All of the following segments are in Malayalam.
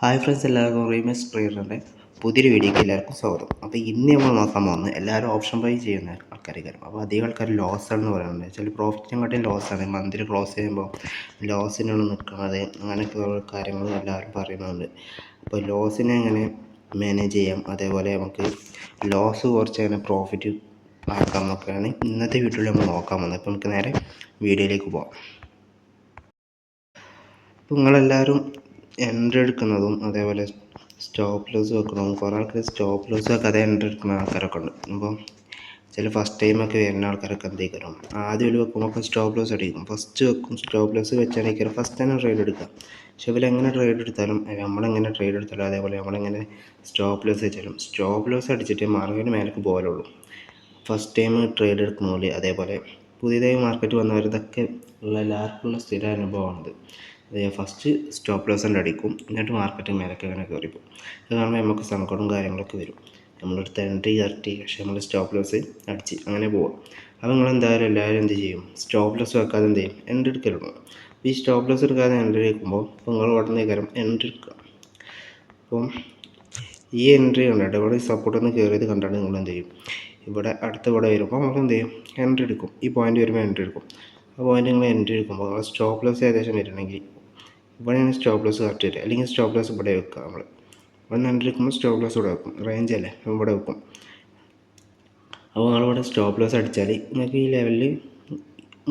ഹായ് ഫ്രണ്ട്സ്, എല്ലാവർക്കും റീമേസ് ട്രേഡറിൻ്റെ പുതിയൊരു വീഡിയോയ്ക്ക് എല്ലാവർക്കും സ്വാഗതം. അപ്പോൾ ഇന്ന് നമ്മൾ നോക്കാൻ പോകുന്നത് എല്ലാവരും ഓപ്ഷൻ ബൈ ചെയ്യുന്ന ആൾക്കാരായിരിക്കും. അപ്പോൾ അധികം ആൾക്കാർ ലോസ് ആണെന്ന് പറയുന്നുണ്ട്. ചില പ്രോഫിറ്റിനെക്കാട്ടിയും ലോസാണ്. മന്ത്ലി ക്ലോസ് ചെയ്യുമ്പോൾ ലോസിനാണ് നിൽക്കുന്നത്. അങ്ങനെയൊക്കെ ഓരോ കാര്യങ്ങൾ എല്ലാവരും പറയുന്നുണ്ട്. അപ്പോൾ ലോസിനെ എങ്ങനെ മാനേജ് ചെയ്യാം, അതേപോലെ നമുക്ക് ലോസ് കുറച്ച് എങ്ങനെ പ്രോഫിറ്റ് ആക്കാം എന്നൊക്കെയാണ് ഇന്നത്തെ വീഡിയോയിൽ നമ്മൾ നോക്കാൻ പോകുന്നത്. അപ്പോൾ നമുക്ക് നേരെ വീഡിയോയിലേക്ക് പോകാം. അപ്പോൾ നിങ്ങളെല്ലാവരും എൻട്രി എടുക്കുന്നതും അതേപോലെ സ്റ്റോപ്പ് ലോസ് വെക്കുന്നതും കുറേ ആൾക്കാർ സ്റ്റോപ്പ് ലോസ് വെക്കാതെ എൻട്രി എടുക്കുന്ന ആൾക്കാരൊക്കെ ഉണ്ട്. അപ്പോൾ ചില ഫസ്റ്റ് ടൈമൊക്കെ വരുന്ന ആൾക്കാരൊക്കെ എന്തെങ്കിലും ആദ്യം വെക്കുമ്പോൾ സ്റ്റോപ്പ് ലോസ് അടിക്കും. ഫസ്റ്റ് വെക്കും, സ്റ്റോപ്പ് ലോസ് വെച്ചാണെങ്കിൽ ഫസ്റ്റ് തന്നെ ട്രേഡ് എടുക്കാം. പക്ഷെ ഇവർ എങ്ങനെ ട്രേഡ് എടുത്താലും നമ്മളെങ്ങനെ ട്രേഡ് എടുത്താലും അതേപോലെ നമ്മളെങ്ങനെ സ്റ്റോപ്പ് ലോസ് വെച്ചാലും സ്റ്റോപ്പ് ലോസ് അടിച്ചിട്ട് മാർക്കറ്റിന് മേലേക്ക് പോലുള്ളൂ. ഫസ്റ്റ് ടൈം ട്രേഡ് എടുക്കുന്ന പോലെ അതേപോലെ പുതിയതായി മാർക്കറ്റ് വന്നവരിതൊക്കെ ഉള്ള എല്ലാവർക്കും ഉള്ള സ്ഥിര അനുഭവമാണിത്. ഫസ്റ്റ് സ്റ്റോപ്പ് ലോസ് തന്നെ അടിക്കും, എന്നിട്ട് മാർക്കറ്റ് മേലേക്ക് അങ്ങനെ കയറിപ്പോകും. അത് കാണുമ്പോൾ നമുക്ക് സങ്കടവും കാര്യങ്ങളൊക്കെ വരും. നമ്മളെടുത്ത് എൻട്രി കറക്റ്റ്, പക്ഷേ നമ്മൾ സ്റ്റോപ്പ് ലോസ് അടിച്ച് അങ്ങനെ പോവാം. അപ്പോൾ നിങ്ങളെന്തായാലും എല്ലാവരും എന്ത് ചെയ്യും, സ്റ്റോപ്പ് ലോസ് വെക്കാതെ എന്ത് ചെയ്യും, എൻട്രി എടുക്കലുണ്ടോ. അപ്പോൾ ഈ സ്റ്റോപ്പ് ലോസ് എടുക്കാതെ എൻട്രി എടുക്കുമ്പോൾ ഇപ്പോൾ നിങ്ങൾ ഉടനെ കയറും എൻട്രി എടുക്കുക. അപ്പം ഈ എൻട്രി കണ്ടിട്ട് ഇവിടെ സപ്പോർട്ട് കയറിയത് കണ്ടാണ് നിങ്ങൾ എന്ത് ചെയ്യും, ഇവിടെ ഇവിടെ വരുമ്പോൾ നമ്മൾ എന്ത് ചെയ്യും, എൻട്രി എടുക്കും. ഈ പോയിന്റ് വരുമ്പോൾ എൻട്രി എടുക്കും. ആ പോയിന്റ് നിങ്ങൾ എൻട്രി എടുക്കുമ്പോൾ നിങ്ങൾ സ്റ്റോപ്പ് ലോസ് ഏകദേശം വരുന്നുണ്ടെങ്കിൽ ഇവിടെയാണ് സ്റ്റോപ്പ് ലോസ് കറക്റ്റ് വരിക. അല്ലെങ്കിൽ സ്റ്റോപ്പ് ലോസ് ഇവിടെ വെക്കുക. നമ്മൾ ഇവിടെ എൻട്രി എടുക്കുമ്പോൾ സ്റ്റോപ്പ് ലോസ് ഇവിടെ വെക്കും, റേഞ്ച് അല്ലേ ഇവിടെ വെക്കും. അപ്പോൾ നിങ്ങളിവിടെ സ്റ്റോപ്പ് ലോസ് അടിച്ചാൽ നിങ്ങൾക്ക് ഈ ലെവലിൽ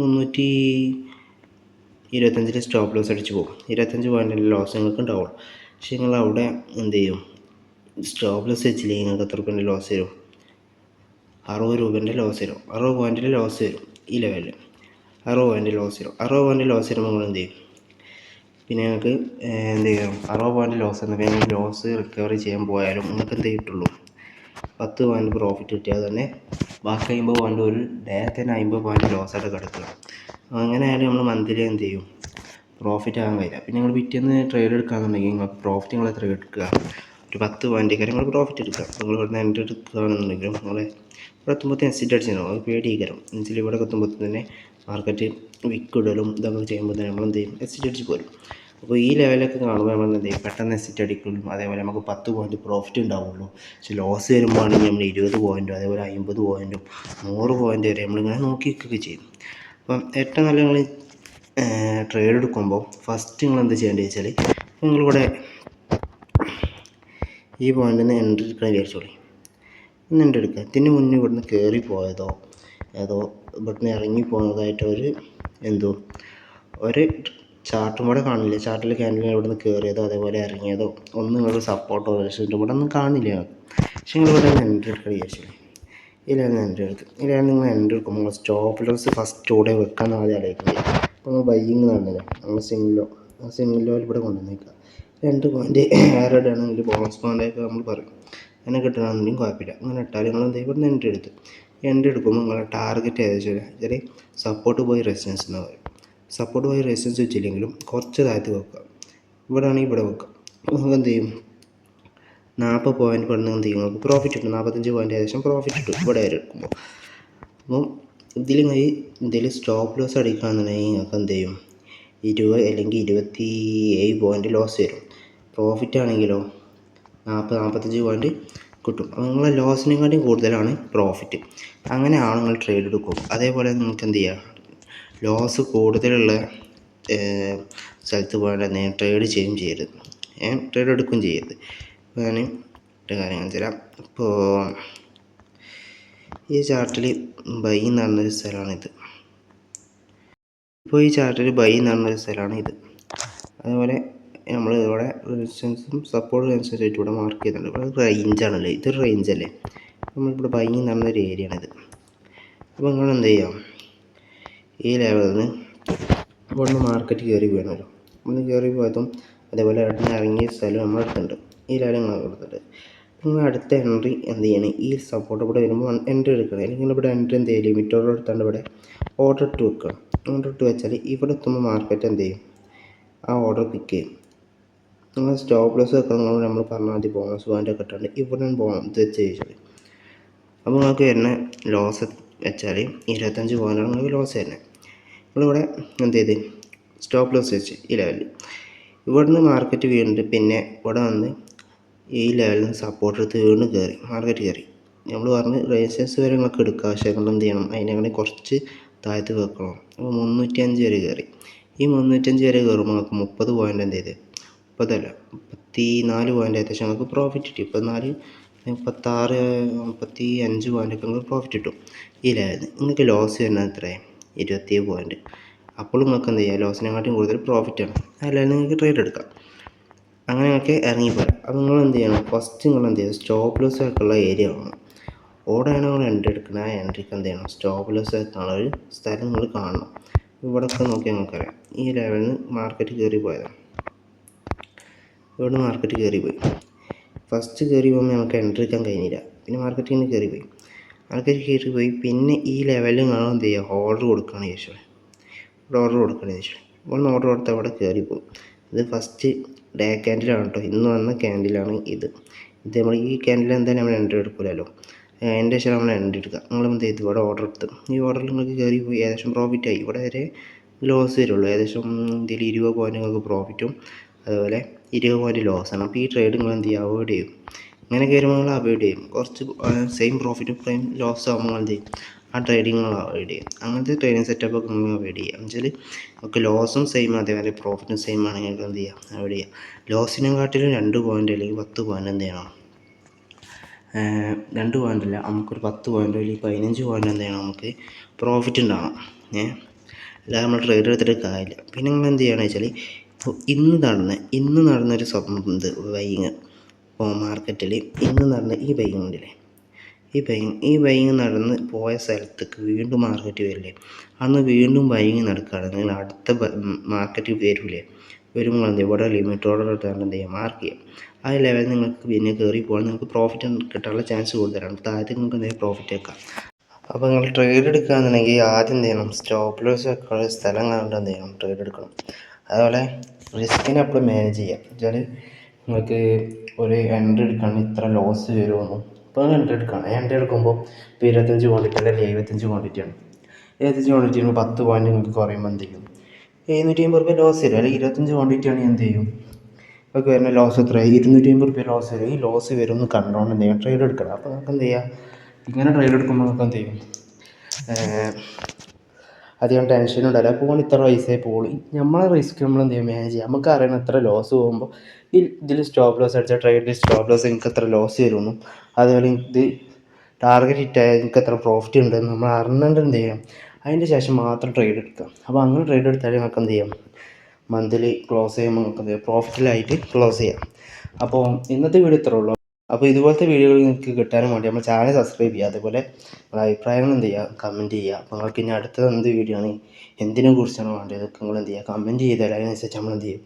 325 സ്റ്റോപ്പ് ലോസ് അടിച്ച് പോകും. 25 പോയിൻറ്റിൻ്റെ ലോസ് നിങ്ങൾക്ക് ഉണ്ടാവും. പക്ഷേ നിങ്ങൾ അവിടെ എന്ത് ചെയ്യും, സ്റ്റോപ്പ് ലോസ് വെച്ചില്ലെങ്കിൽ നിങ്ങൾക്ക് എത്ര രൂപേൻ്റെ ലോസ് വരും, 60 രൂപേൻ്റെ ലോസ് വരും. 60 പോയിൻറ്റിൽ ലോസ് വരും. ഈ ലെവലിൽ 60 പോയിൻറ്റ് ലോസ് വരും. 60 പോയിൻറ്റ് ലോസ് വരുമ്പോൾ നിങ്ങൾ എന്ത് ചെയ്യും, പിന്നെ നിങ്ങൾക്ക് എന്ത് ചെയ്യണം, 60 പോയിൻറ്റ് ലോസ് എന്ന് പിന്നെ ലോസ് റിക്കവറി ചെയ്യാൻ പോയാലും നിങ്ങൾക്ക് എന്ത് കിട്ടുള്ളൂ, 10 പോയിൻറ്റ് പ്രോഫിറ്റ് കിട്ടിയാൽ തന്നെ ബാക്കി 50 പോയിൻറ്റ് ഒരു ഡേ തന്നെ 50 പോയിൻറ്റ് ലോസായിട്ട് കിടക്കുക. അങ്ങനെ ആയാലും നമ്മൾ മന്ത്ലി എന്ത് ചെയ്യും, പ്രോഫിറ്റ് ആകാൻ കഴിയില്ല. പിന്നെ നിങ്ങൾ പിറ്റേന്ന് ട്രേഡ് എടുക്കുകയാണെന്നുണ്ടെങ്കിൽ നിങ്ങൾക്ക് പ്രോഫിറ്റ് നിങ്ങൾ എത്ര എടുക്കുക, ഒരു 10 പോയിൻറ്റ് കാര്യങ്ങൾ പ്രോഫിറ്റ് എടുക്കുക. നിങ്ങൾ ഇവിടുന്ന് എൻട്രി എടുക്കുകയാണെന്നുണ്ടെങ്കിലും നിങ്ങൾ ഇവിടെ എത്തുമ്പോഴത്തേന് എക്സിറ്റ് അടിച്ചിട്ടുണ്ടാവും. അത് പേടിക്കരും. എന്നുവെച്ചാൽ ഇവിടെ എത്തുമ്പോഴത്തേന് തന്നെ മാർക്കറ്റ് വിക്കിടലും ഇതൊക്കെ ചെയ്യുമ്പോൾ തന്നെ നമ്മൾ എന്ത് ചെയ്യും, എക്സിറ്റ് അടിച്ച് പോരും. അപ്പോൾ ഈ ലെവലൊക്കെ കാണുമ്പോൾ നമ്മൾ എന്ത് ചെയ്യും, പെട്ടെന്ന് എക്സിറ്റ് അടിക്കും. അതേപോലെ നമുക്ക് 10 പോയിൻറ്റ് പ്രോഫിറ്റ് ഉണ്ടാവുള്ളൂ. പക്ഷേ ലോസ് വരുമ്പോഴാണെങ്കിൽ നമ്മൾ 20 പോയിൻറ്റും അതേപോലെ 50 പോയിൻറ്റും 100 പോയിൻറ്റ് വരെ നമ്മളിങ്ങനെ നോക്കി നിൽക്കുകയൊക്കെ ചെയ്യും. അപ്പം ഏറ്റവും നല്ല നിങ്ങൾ ട്രേഡ് എടുക്കുമ്പോൾ ഫസ്റ്റ് നിങ്ങൾ എന്ത് ചെയ്യേണ്ടത് വെച്ചാൽ, നിങ്ങളിവിടെ ഈ പോയിൻറ്റിൽ നിന്ന് എൻട്രി എടുക്കാൻ വിചാരിച്ചോളി. ഒന്ന് എൻട്രി എടുക്കുക. ഇതിന് മുന്നേ ഇവിടുന്ന് കയറി പോയതോ ഏതോ ഇവിടുന്ന് ഇറങ്ങി പോകുന്നതായിട്ട് ഒരു ചാർട്ടും കൂടെ കാണില്ല. ചാർട്ടിൽ ക്യാൻഡിൽ ഇവിടുന്ന് കയറിയതോ അതേപോലെ ഇറങ്ങിയതോ ഒന്നും നിങ്ങൾക്ക് സപ്പോർട്ടോ റെസിസ്റ്റൻറ്റോ ഇവിടെ ഒന്നും കാണില്ല. പക്ഷേ നിങ്ങൾ ഇവിടെ നിന്ന് എൻട്രി എടുക്കാൻ വിചാരിച്ചോളി. ഇതിലാണ് എൻട്രി എടുക്കുക. ഇതിലാണ് നിങ്ങൾ എൻട്രി എടുക്കുമ്പോൾ നിങ്ങൾ സ്റ്റോപ്പ് ലോസ് ഫസ്റ്റ് ഇവിടെ വെക്കാമെന്ന് ആദ്യം ആലോചിക്കുന്നത്. അപ്പോൾ നമ്മൾ ബൈയിങ് നടന്നില്ല, നമ്മൾ സിംഗിൾ ഇവിടെ കൊണ്ടുവന്നേക്കുക. 2 പോയിൻറ്റ് വേറെ ഇടുകയാണെങ്കിൽ ബോണസ് പോയിൻ്റൊക്കെ നമ്മൾ പറയും. അങ്ങനെ കിട്ടുകയാണെന്നുണ്ടെങ്കിൽ കുഴപ്പമില്ല. അങ്ങനെ ഇട്ടാൽ നിങ്ങൾ എന്ത് ചെയ്യും, ഇവിടെ നിന്ന് എൻട്രി എടുക്കുമ്പോൾ നിങ്ങളുടെ ടാർഗറ്റ് ഏകദേശം സപ്പോർട്ട് പോയി റെസിസ്റ്റൻസ് എന്ന് പറയും. സപ്പോർട്ട് പോയി റെസിസ്റ്റൻസ് വെച്ചില്ലെങ്കിലും കുറച്ച് താഴ്ത്തി വെക്കുക. ഇവിടെ ആണെങ്കിൽ ഇവിടെ വെക്കുക. നമുക്ക് എന്ത് ചെയ്യും, 40 പോയിൻറ്റ് പെടുന്ന എന്ത് ചെയ്യും, നമുക്ക് പ്രോഫിറ്റ് കിട്ടും. 45 പോയിൻറ്റ് ഏകദേശം പ്രോഫിറ്റ് കിട്ടും ഇവിടെ വരെ എടുക്കുമ്പോൾ. അപ്പം ഇതിൽ സ്റ്റോപ്പ് ലോസ് അടിക്കുകയാണെന്നുണ്ടെങ്കിൽ നിങ്ങൾക്ക് എന്ത് ചെയ്യും, 20 അല്ലെങ്കിൽ 27 പോയിൻറ്റ് ലോസ് വരും. പ്രോഫിറ്റ് ആണെങ്കിലോ 40-45 പോയിൻറ്റ് കിട്ടും. അപ്പോൾ നിങ്ങളെ ലോസിനെക്കാട്ടിയും കൂടുതലാണ് പ്രോഫിറ്റ്. അങ്ങനെയാണ് നിങ്ങൾ ട്രേഡ് എടുക്കും. അതേപോലെ നിങ്ങൾക്ക് എന്ത് ചെയ്യുക, ലോസ് കൂടുതലുള്ള സ്ഥലത്ത് പോയിട്ട് ട്രേഡ് ചെയ്യുകയും ചെയ്യരുത്, ട്രേഡ് എടുക്കുകയും ചെയ്യരുത്. ഇപ്പോൾ ഞാൻ ഒരു കാര്യം കാണിച്ചു തരാം. ഇപ്പോൾ ഈ ചാർട്ടിൽ ബൈ എന്ന് പറഞ്ഞൊരു സ്ഥലമാണിത്. ഇപ്പോൾ ഈ ചാർട്ടിൽ ബൈ എന്ന് പറഞ്ഞൊരു സ്ഥലമാണ്. അതുപോലെ നമ്മൾ ഇവിടെ റെസിസ്റ്റൻസും സപ്പോർട്ട് അനുസരിച്ചിട്ട് ഇവിടെ മാർക്ക് ചെയ്തിട്ടുണ്ട്. ഇവിടെ റേഞ്ചാണല്ലേ, ഇതൊരു റേഞ്ചല്ലേ. നമ്മളിവിടെ ബൈ എന്ന് പറഞ്ഞൊരു ഏരിയയാണിത്. അപ്പോൾ നിങ്ങൾ എന്ത് ചെയ്യാം, ഈ ലെവലിൽ നിന്ന് ഇവിടെ മാർക്കറ്റ് കയറി വീണല്ലോ. ഒന്ന് കയറി പോയതും അതേപോലെ അടുത്ത് ഇറങ്ങിയ സ്ഥലം നമ്മളെടുത്തിട്ടുണ്ട്. ഈ ലെവൽ നിങ്ങൾ കൊടുത്തിട്ട് നിങ്ങൾ അടുത്ത എൻട്രി എന്ത് ചെയ്യണം, ഈ സപ്പോർട്ട് ഇവിടെ വരുമ്പോൾ എൻട്രി എടുക്കണം. അല്ലെങ്കിൽ ഇവിടെ എൻട്രി എന്ത് ചെയ്യും, ലിമിറ്റ് ഓർഡർ എടുത്താണ്ട് ഇവിടെ ഓർഡർ ഇട്ട് വെക്കണം. ഓർഡർ ഇട്ട് വെച്ചാൽ ഇവിടെ എത്തുമ്പോൾ മാർക്കറ്റ് എന്ത് ചെയ്യും, ആ ഓർഡർ പിക്ക് ചെയ്യും. നിങ്ങൾ സ്റ്റോപ്പ് ലോസ് വെക്കണം. നമ്മൾ പറഞ്ഞാൽ മതി ബോണസ് പോയിൻ്റ് ഒക്കെ ഇട്ടാണ്ട് ഇവിടെ ഇത് വെച്ച് ചോദിച്ചാൽ അപ്പോൾ നിങ്ങൾക്ക് വരുന്ന ലോസ് വെച്ചാൽ 25 പോയിൻ്റാണ് നിങ്ങൾക്ക് ലോസ് വരുന്നത്. നിങ്ങളിവിടെ എന്ത് ചെയ്ത് സ്റ്റോപ്പ് ലോസ് വെച്ച് ഈ ലെവലിൽ ഇവിടുന്ന് മാർക്കറ്റ് വീണിട്ട് പിന്നെ ഇവിടെ വന്ന് ഈ ലെവലിൽ നിന്ന് സപ്പോർട്ട് എടുത്ത് വീണ്ടും കയറി മാർക്കറ്റ് കയറി. നമ്മൾ പറഞ്ഞ് റേസേഴ്സ് വരെ നിങ്ങൾക്ക് എടുക്കുക, പക്ഷേ നിങ്ങൾ എന്ത് ചെയ്യണം, അതിനെ കുറച്ച് താഴത്ത് വെക്കണം. അപ്പോൾ 305 വരെ കയറി. ഈ 305 വരെ കയറുമ്പോൾ നമുക്ക് 30 പോയിൻ്റ് എന്ത് ചെയ്ത് 30 34 പോയിൻ്റ് ഏകദേശം നമുക്ക് പ്രോഫിറ്റ് കിട്ടി. 34 36 35 പോയിൻ്റൊക്കെ നിങ്ങൾക്ക് പ്രോഫിറ്റ് കിട്ടും ഈ ലെവലിൽ. നിങ്ങൾക്ക് ലോസ് വരുന്നത് എത്രയാണ് 27 പോയിൻ്റ്. അപ്പോൾ നിങ്ങൾക്ക് എന്ത് ചെയ്യുക, ലോസിനെക്കാട്ടും കൂടുതൽ പ്രോഫിറ്റാണ്. അല്ലെങ്കിൽ നിങ്ങൾക്ക് ട്രേഡ് എടുക്കാം. അങ്ങനെ നിങ്ങൾക്ക് ഇറങ്ങിപ്പോരാം. അപ്പോൾ നിങ്ങൾ എന്ത് ചെയ്യണം, ഫസ്റ്റ് നിങ്ങൾ എന്ത് ചെയ്യുക, സ്റ്റോപ്പ് ലോസ് ആയിട്ടുള്ള ഏരിയ കാണണം. ഓടെയാണ് നിങ്ങൾ എൻട്രി എടുക്കുന്നത്. ആ എൻട്രിക്ക് എന്ത് ചെയ്യണം, സ്റ്റോപ്പ് ലോസ് ആയിട്ടുള്ള ഒരു സ്ഥലം നിങ്ങൾ കാണണം. ഇവിടെയൊക്കെ നോക്കിയാൽ നിങ്ങൾക്കറിയാം ഈ ലെവലിൽ നിന്ന് മാർക്കറ്റ് കയറി പോയതാണ്. ഇവിടെ മാർക്കറ്റ് കയറിപ്പോയി. ഫസ്റ്റ് കയറി പോകുമ്പോൾ നമുക്ക് എൻട്രി എടുക്കാൻ കഴിഞ്ഞില്ല. പിന്നെ മാർക്കറ്റിൽ നിന്ന് കയറിപ്പോയി. മാർക്കറ്റ് കയറിപ്പോയി. പിന്നെ ഈ ലെവലിൽ നിങ്ങൾ എന്ത് ചെയ്യുക, ഓർഡർ കൊടുക്കുകയാണ് ചോദിച്ചത്. ഇവിടെ ഓർഡർ കൊടുക്കുകയാണ് ചോദിച്ചത്. ഇവിടെ ഓർഡർ കൊടുത്താൽ അവിടെ കയറിപ്പോകും. ഇത് ഫസ്റ്റ് ഡേ ക്യാൻഡിലാണ് കേട്ടോ. ഇന്ന് വന്ന ക്യാൻഡിലാണ് ഇത്. നമ്മൾ ഈ ക്യാൻഡിൽ എന്തായാലും നമ്മൾ എൻട്രി എടുക്കില്ലല്ലോ. അതിൻ്റെ ശേഷം നമ്മൾ എൻട്രി എടുക്കുക. നിങ്ങൾ എന്ത് ചെയ്തു, ഇവിടെ ഓർഡർ എടുത്ത് ഈ ഓർഡറിൽ നിങ്ങൾക്ക് കയറിപ്പോയി. ഏകദേശം പ്രോഫിറ്റായി. ഇവിടെ വരെ ലോസ് വരുള്ളൂ. ഏകദേശം ഇതിൽ 20 പോയിൻ്റ് നിങ്ങൾക്ക് പ്രോഫിറ്റും അതുപോലെ 20 പോയിൻ്റ് ലോസാണ്. അപ്പോൾ ഈ ട്രേഡ് നിങ്ങൾ എന്ത് ചെയ്യുക, അവോയ്ഡ് ചെയ്യും. ഇങ്ങനെ കയറുമ്പോൾ നിങ്ങൾ അവോയ്ഡ് ചെയ്യും. കുറച്ച് സെയിം പ്രോഫിറ്റും സെയിം ലോസ് ആകുമ്പോൾ എന്ത് ചെയ്യും, ആ ട്രേഡിങ് നിങ്ങൾ അവോയ്ഡ് ചെയ്യും. അങ്ങനത്തെ ട്രേഡിങ് സെറ്റപ്പൊക്കെ നിങ്ങൾ അവോയ്ഡ് ചെയ്യുക. എന്ന് വെച്ചാൽ നമുക്ക് ലോസും സെയിം അതേപോലെ പ്രോഫിറ്റും സെയിം ആണെങ്കിൽ എന്ത് ചെയ്യുക, അവോയ്ഡ് ചെയ്യുക. ലോസിനെക്കാട്ടിലും 2 പോയിൻ്റ് അല്ലെങ്കിൽ 10 പോയിൻ്റ് എന്ത് ചെയ്യണം, 2 പോയിൻ്റല്ല, നമുക്കൊരു 10 പോയിൻ്റ് അല്ലെങ്കിൽ 15 പോയിൻ്റ് എന്ത് ചെയ്യണം, നമുക്ക് പ്രോഫിറ്റ് ഉണ്ടാകണം. അല്ലാതെ നമ്മൾ ട്രേഡ് എടുത്തിട്ട് കാര്യമില്ല. പിന്നെ നിങ്ങൾ എന്ത് ചെയ്യണമെന്ന് വെച്ചാൽ, ഇന്ന് നടന്നൊരു ഇത് ബൈയിങ്, ഇപ്പോൾ മാർക്കറ്റിൽ ഇന്ന് നടന്ന ഈ ബൈയിങ് ഉണ്ടല്ലേ, ഈ ബൈയിങ് നടന്ന് പോയ സ്ഥലത്തേക്ക് വീണ്ടും മാർക്കറ്റ് വരില്ലേ, അന്ന് വീണ്ടും ബൈയിങ് നടക്കുകയാണെങ്കിൽ അടുത്ത മാർക്കറ്റ് വരുമ്പോൾ എന്ത് ഇവിടെ ലിമിറ്റ് ഓർഡർ എടുത്താൽ എന്ത് ചെയ്യുക, മാർക്ക് ചെയ്യാം. ആ ലെവലിൽ നിങ്ങൾക്ക് പിന്നെ കയറി പോകാൻ നിങ്ങൾക്ക് പ്രോഫിറ്റ് കിട്ടാനുള്ള ചാൻസ് കൂടുതലാണ്. താഴത്തേക്ക് നിങ്ങൾക്ക് എന്തെങ്കിലും പ്രോഫിറ്റ് വെക്കാം. അപ്പോൾ നിങ്ങൾ ട്രേഡ് എടുക്കുകയാണെന്നുണ്ടെങ്കിൽ ആദ്യം എന്ത് ചെയ്യണം, സ്റ്റോപ്പ് ലോസ് വെക്കാനുള്ള സ്ഥലം കണ്ടിട്ട് എന്ത് ചെയ്യണം, ട്രേഡ് എടുക്കണം. അതുപോലെ റിസ്കിനെ എപ്പോഴും മാനേജ് ചെയ്യാം. വെച്ചാൽ നിങ്ങൾക്ക് ഒരു എൻട്രി എടുക്കുകയാണെങ്കിൽ ഇത്ര ലോസ് വരുമെന്നും ഇപ്പോൾ എൻട്രി എടുക്കുമ്പോൾ ഇപ്പോൾ 25 ക്വാണ്ടിറ്റി അല്ലെങ്കിൽ 75 ക്വാണ്ടിറ്റിയാണ്. 75 ക്വാണ്ടിറ്റി 10 പോയിൻ്റ് നിങ്ങൾക്ക് കുറയുമ്പോൾ എന്ത് ചെയ്യും, 750 രൂപ ലോസ് വരും. അല്ലെങ്കിൽ 25 ക്വാണ്ടിറ്റി ആണെങ്കിൽ എന്ത് ചെയ്യും, ഒക്കെ വരുന്ന ലോസ് എത്ര, 250 രൂപ ലോസ് വരും. ഈ ലോസ് വരും എന്ന് കണ്ടുകൊണ്ട് എന്ത് ചെയ്യും, ട്രേഡ് എടുക്കണം. അപ്പോൾ നമുക്ക് എന്ത് ചെയ്യുക, ഇങ്ങനെ ട്രേഡ് എടുക്കുമ്പോൾ നമുക്ക് എന്ത് ചെയ്യും, അധികം ടെൻഷനും ഉണ്ടാവില്ല. അപ്പോൾ ഇത്ര പൈസയെ പോകും. നമ്മളെ റിസ്ക് നമ്മൾ എന്ത് ചെയ്യും, മാനേജ് ചെയ്യുക. നമുക്ക് അറിയണം എത്ര ലോസ് പോകുമ്പോൾ ഇതിൽ സ്റ്റോപ്പ് ലോസ് അടിച്ചാൽ ട്രേഡിൽ സ്റ്റോപ്പ് ലോസ് എനിക്ക് എത്ര ലോസ് വരുമെന്നും അതുപോലെ ഇത് ടാർഗറ്റ് ഹിറ്റായാൽ എനിക്ക് എത്ര പ്രോഫിറ്റ് ഉണ്ടെന്ന് നമ്മൾ അറിഞ്ഞിട്ട് എന്ത് ചെയ്യാം, അതിൻ്റെ ശേഷം മാത്രം ട്രേഡ് എടുക്കുക. അപ്പോൾ അങ്ങനെ ട്രേഡ് എടുത്താൽ നമുക്ക് എന്ത് ചെയ്യാം, മന്ത്ലി ക്ലോസ് ചെയ്യുമ്പോൾ നമുക്ക് എന്ത് ചെയ്യാം, പ്രോഫിറ്റിലായിട്ട് ക്ലോസ് ചെയ്യാം. അപ്പോൾ ഇന്നത്തെ വീഡിയോ ഇത്രേ ഉള്ളൂ. അപ്പോൾ ഇതുപോലത്തെ വീഡിയോകൾ നിങ്ങൾക്ക് കിട്ടാനും വേണ്ടി നമ്മൾ ചാനൽ സബ്സ്ക്രൈബ് ചെയ്യുക. അതുപോലെ നിങ്ങളുടെ അഭിപ്രായങ്ങൾ എന്ത് ചെയ്യുക, കമൻറ്റ് ചെയ്യുക. അപ്പോൾ നിങ്ങൾക്ക് ഇനി അടുത്തത് എന്ത് വീഡിയോ ആണ്, എന്തിനെ കുറിച്ചാണ് വേണ്ടത്, നിങ്ങൾ എന്ത് ചെയ്യുക, കമൻറ്റ് ചെയ്താൽ അതിനനുസരിച്ച് നമ്മൾ എന്ത് ചെയ്യും,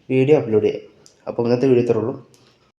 വീഡിയോ അപ്ലോഡ് ചെയ്യുക. അപ്പോൾ ഇന്നത്തെ വീഡിയോ ഇത്രേ ഉള്ളൂ.